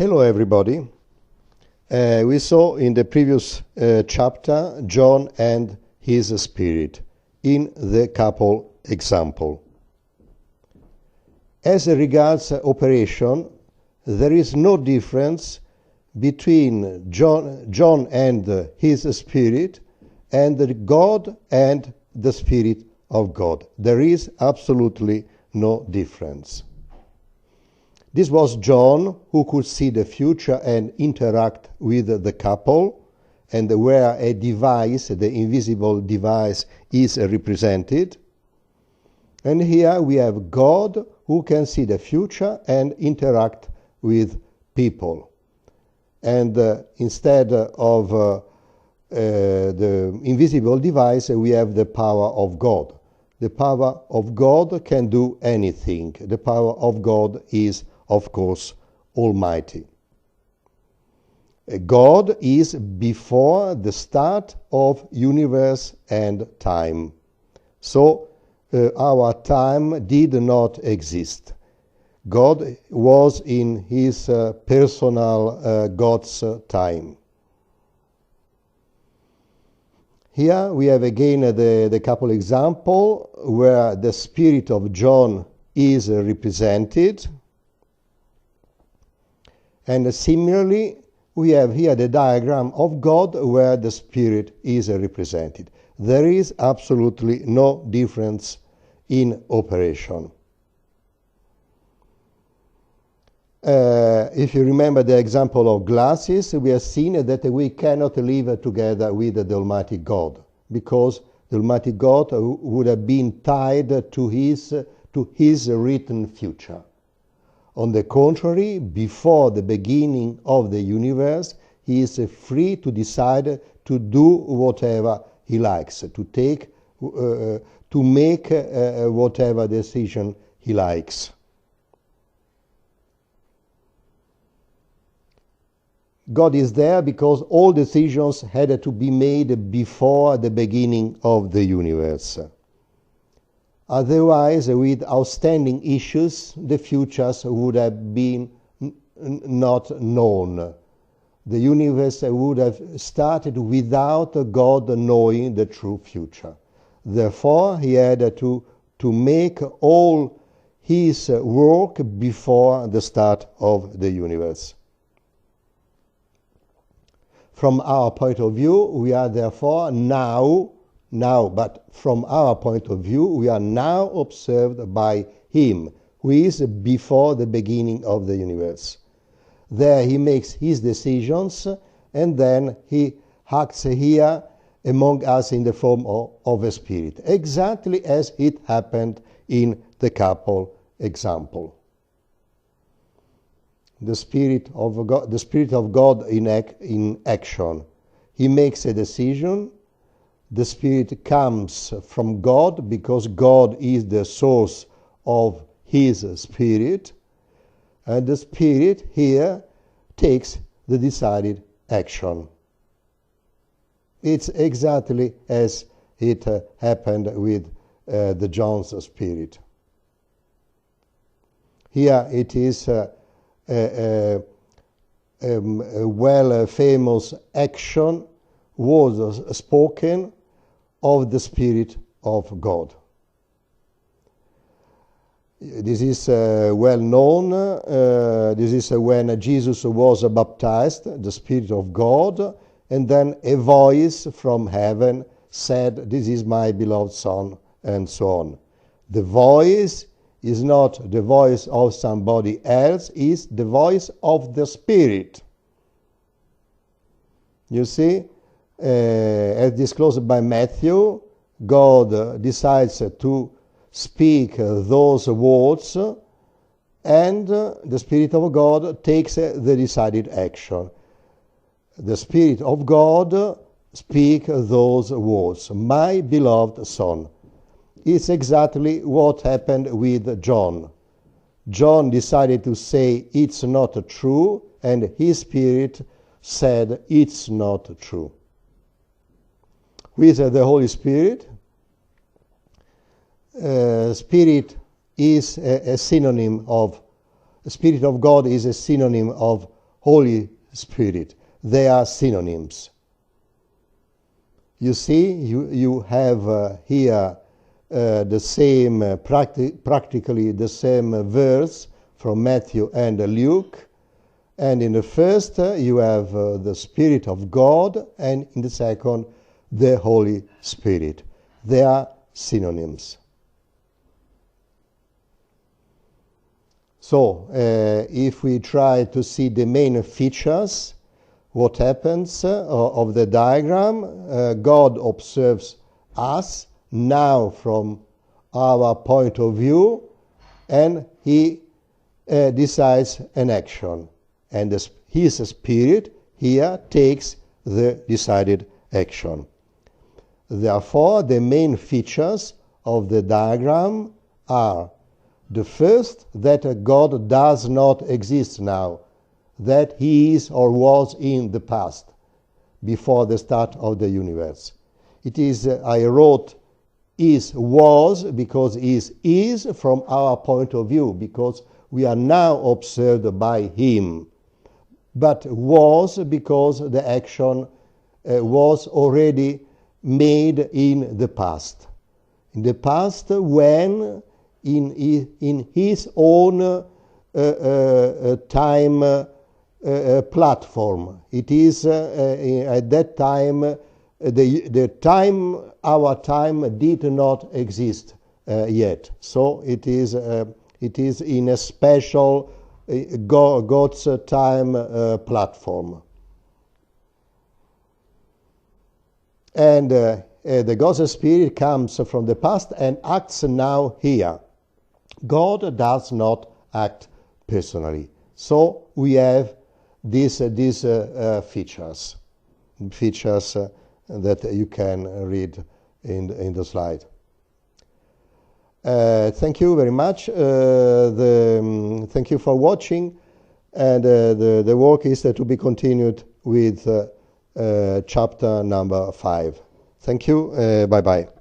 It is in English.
Hello everybody. We saw in the previous chapter John and his spirit in the couple example. As regards operation, there is no difference between John and his spirit and God and the Spirit of God. There is absolutely no difference. This was John, who could see the future and interact with the couple, and where a device, the invisible device, is represented. And here we have God, who can see the future and interact with people. And instead of the invisible device, we have the power of God. The power of God can do anything. The power of God is, of course, Almighty. God is before the start of universe and time. So our time did not exist. God was in his personal God's time. Here we have again the couple example where the spirit of John is represented. And similarly, we have here the diagram of God where the Spirit is represented. There is absolutely no difference in operation. If you remember the example of glasses, we have seen that we cannot live together with the Almighty God, because the Almighty God would have been tied to his written future. On the contrary, before the beginning of the universe, he is free to decide to do whatever he likes, to make whatever decision he likes. God is there because all decisions had to be made before the beginning of the universe. Otherwise, with outstanding issues, the futures would have been not known. The universe would have started without God knowing the true future. Therefore, he had to make all his work before the start of the universe. From our point of view, we are therefore now, but from our point of view, we are now observed by him, who is before the beginning of the universe. There he makes his decisions, and then he acts here among us in the form of a spirit, exactly as it happened in the couple example. The Spirit of God in action. He makes a decision. The Spirit comes from God because God is the source of his Spirit. And the Spirit here takes the decided action. It's exactly as it happened with the John's Spirit. Here it is a famous action was spoken of the Spirit of God. This is well known. This is when Jesus was baptized, the Spirit of God, and then a voice from heaven said, "This is my beloved Son," and so on. The voice is not the voice of somebody else, is the voice of the Spirit. You see, as disclosed by Matthew, God decides to speak those words, and the Spirit of God takes the decided action. The Spirit of God speaks those words, "My beloved Son." It's exactly what happened with John. John decided to say it's not true, and his spirit said it's not true. With the Holy Spirit, Spirit is a synonym of, the Spirit of God is a synonym of Holy Spirit. They are synonyms. You see, you have here the same, practically the same verse from Matthew and Luke. And in the first, you have the Spirit of God, and in the second, the Holy Spirit. They are synonyms. So, if we try to see the main features, what happens of the diagram, God observes us now from our point of view, and he decides an action. And his Spirit here takes the decided action. Therefore, the main features of the diagram are: the first, that God does not exist now, that he is or was in the past, before the start of the universe. It is, I wrote, was, because is from our point of view, because we are now observed by him. But was, because the action was already made in the past. In the past, when in his own time platform. It is at that time, our time did not exist yet. So it is in a special God's time platform. And the God's Spirit comes from the past and acts now here. God does not act personally. So we have these features that you can read in the slide. Thank you very much. Thank you for watching, and the work is to be continued with chapter number 5. Thank you. Bye-bye.